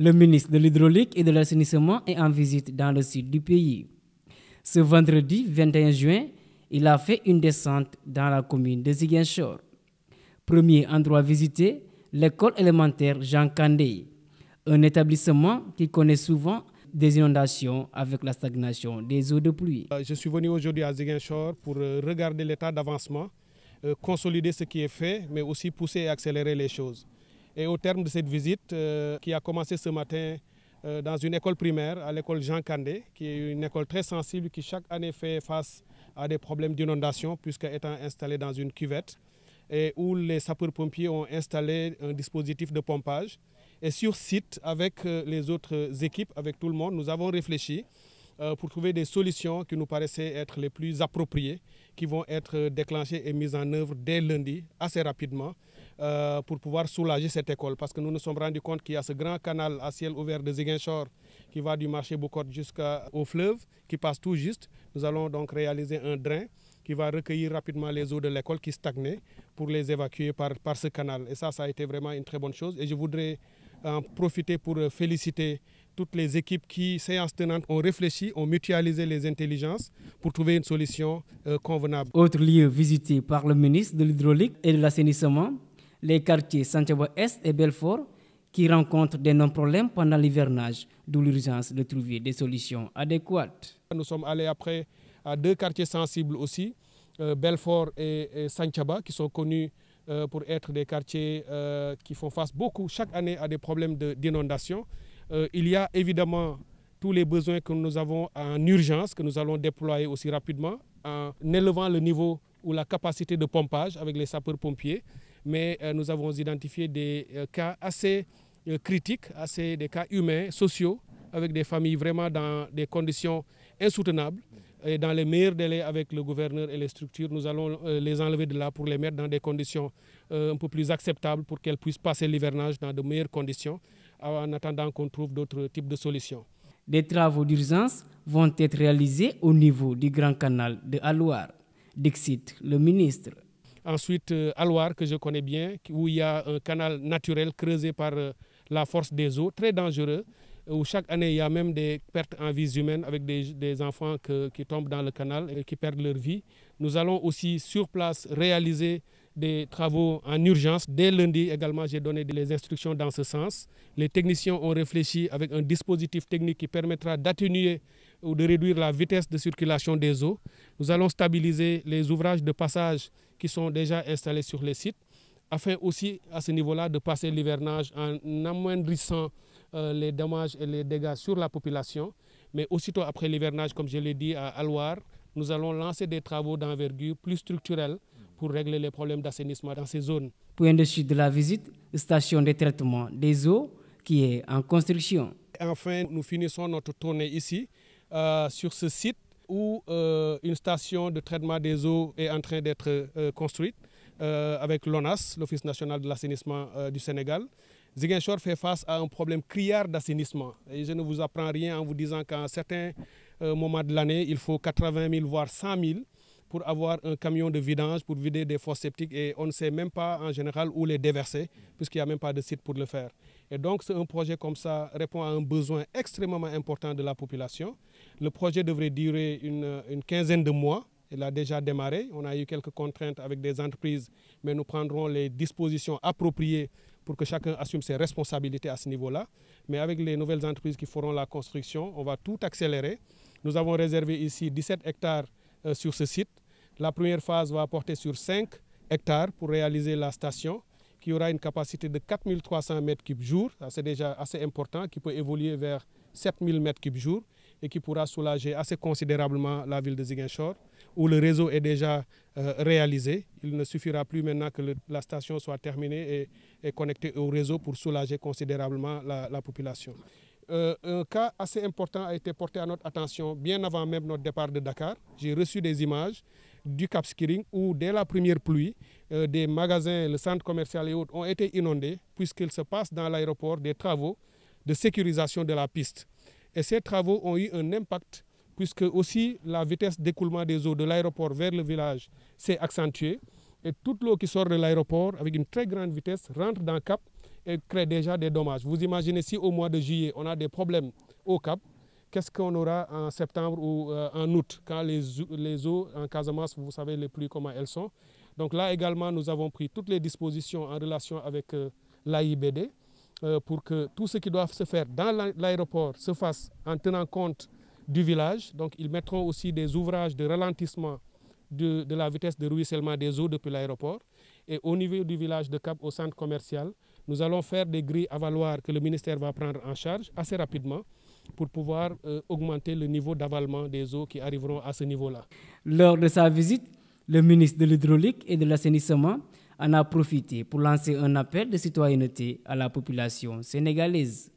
Le ministre de l'Hydraulique et de l'Assainissement est en visite dans le sud du pays. Ce vendredi 21 juin, il a fait une descente dans la commune de Ziguinchor. Premier endroit visité, l'école élémentaire Jean Kandé, un établissement qui connaît souvent des inondations avec la stagnation des eaux de pluie. Je suis venu aujourd'hui à Ziguinchor pour regarder l'état d'avancement, consolider ce qui est fait, mais aussi pousser et accélérer les choses. Et au terme de cette visite, qui a commencé ce matin dans une école primaire, à l'école Jean Kandé, qui est une école très sensible qui chaque année fait face à des problèmes d'inondation, puisqu'étant installée dans une cuvette, et où les sapeurs-pompiers ont installé un dispositif de pompage. Et sur site, avec les autres équipes, avec tout le monde, nous avons réfléchi pour trouver des solutions qui nous paraissaient être les plus appropriées, qui vont être déclenchées et mises en œuvre dès lundi, assez rapidement, pour pouvoir soulager cette école. Parce que nous nous sommes rendus compte qu'il y a ce grand canal à ciel ouvert de Ziguinchor qui va du marché Boucotte jusqu'au fleuve, qui passe tout juste. Nous allons donc réaliser un drain qui va recueillir rapidement les eaux de l'école qui stagnaient pour les évacuer par ce canal. Et ça a été vraiment une très bonne chose. Et je voudrais en profiter pour féliciter toutes les équipes qui, séance tenante, ont réfléchi, ont mutualisé les intelligences pour trouver une solution convenable. Autre lieu visité par le ministre de l'Hydraulique et de l'Assainissement, les quartiers Santhiaba-Est et Belfort, qui rencontrent d'énormes problèmes pendant l'hivernage, d'où l'urgence de trouver des solutions adéquates. Nous sommes allés après à deux quartiers sensibles aussi, Belfort et Santhiaba, qui sont connus pour être des quartiers qui font face beaucoup chaque année à des problèmes d'inondation. Il y a évidemment tous les besoins que nous avons en urgence, que nous allons déployer aussi rapidement, en élevant le niveau ou la capacité de pompage avec les sapeurs-pompiers. Mais nous avons identifié des cas assez critiques, des cas humains, sociaux, avec des familles vraiment dans des conditions insoutenables. Et dans les meilleurs délais avec le gouverneur et les structures, nous allons les enlever de là pour les mettre dans des conditions un peu plus acceptables pour qu'elles puissent passer l'hivernage dans de meilleures conditions en attendant qu'on trouve d'autres types de solutions. Des travaux d'urgence vont être réalisés au niveau du Grand Canal de Alouar, dixit le ministre. Ensuite, Alouar, que je connais bien, où il y a un canal naturel creusé par la force des eaux, très dangereux, où chaque année il y a même des pertes en vies humaines avec des enfants qui tombent dans le canal et qui perdent leur vie. Nous allons aussi sur place réaliser des travaux en urgence. Dès lundi également, j'ai donné des instructions dans ce sens. Les techniciens ont réfléchi avec un dispositif technique qui permettra d'atténuer ou de réduire la vitesse de circulation des eaux. Nous allons stabiliser les ouvrages de passage qui sont déjà installés sur les sites, afin aussi à ce niveau-là de passer l'hivernage en amoindrissant les dommages et les dégâts sur la population. Mais aussitôt après l'hivernage, comme je l'ai dit à Alouar, nous allons lancer des travaux d'envergure plus structurels pour régler les problèmes d'assainissement dans ces zones. Point de chute de la visite, station de traitement des eaux qui est en construction. Enfin, nous finissons notre tournée ici, sur ce site où une station de traitement des eaux est en train d'être construite avec l'ONAS, l'Office national de l'assainissement du Sénégal. Ziguinchor fait face à un problème criard d'assainissement. Et je ne vous apprends rien en vous disant qu'à un certain moment de l'année, il faut 80 000 voire 100 000 pour avoir un camion de vidange pour vider des fosses septiques et on ne sait même pas en général où les déverser puisqu'il n'y a même pas de site pour le faire. Et donc un projet comme ça répond à un besoin extrêmement important de la population. Le projet devrait durer une quinzaine de mois. Il a déjà démarré. On a eu quelques contraintes avec des entreprises, mais nous prendrons les dispositions appropriées pour que chacun assume ses responsabilités à ce niveau-là. Mais avec les nouvelles entreprises qui feront la construction, on va tout accélérer. Nous avons réservé ici 17 hectares sur ce site. La première phase va porter sur 5 hectares pour réaliser la station qui aura une capacité de 4300 m3 jour. C'est déjà assez important, qui peut évoluer vers 7000 m3 jour et qui pourra soulager assez considérablement la ville de Ziguinchor où le réseau est déjà réalisé. Il ne suffira plus maintenant que la station soit terminée et connectée au réseau pour soulager considérablement la population. Un cas assez important a été porté à notre attention bien avant même notre départ de Dakar. J'ai reçu des images du Cap Skirring où dès la première pluie, des magasins, le centre commercial et autres ont été inondés puisqu'il se passe dans l'aéroport des travaux de sécurisation de la piste. Et ces travaux ont eu un impact puisque aussi la vitesse d'écoulement des eaux de l'aéroport vers le village s'est accentuée et toute l'eau qui sort de l'aéroport avec une très grande vitesse rentre dans Cap et crée déjà des dommages. Vous imaginez si au mois de juillet, on a des problèmes au Cap, qu'est-ce qu'on aura en septembre ou en août, quand les eaux en Casamance, vous savez les pluies comment elles sont. Donc là également, nous avons pris toutes les dispositions en relation avec l'AIBD pour que tout ce qui doit se faire dans l'aéroport se fasse en tenant compte du village. Donc ils mettront aussi des ouvrages de ralentissement de la vitesse de ruissellement des eaux depuis l'aéroport. Et au niveau du village de Cap, au centre commercial, nous allons faire des grilles avaloirs que le ministère va prendre en charge assez rapidement pour pouvoir augmenter le niveau d'avalement des eaux qui arriveront à ce niveau-là. Lors de sa visite, le ministre de l'Hydraulique et de l'Assainissement en a profité pour lancer un appel de citoyenneté à la population sénégalaise.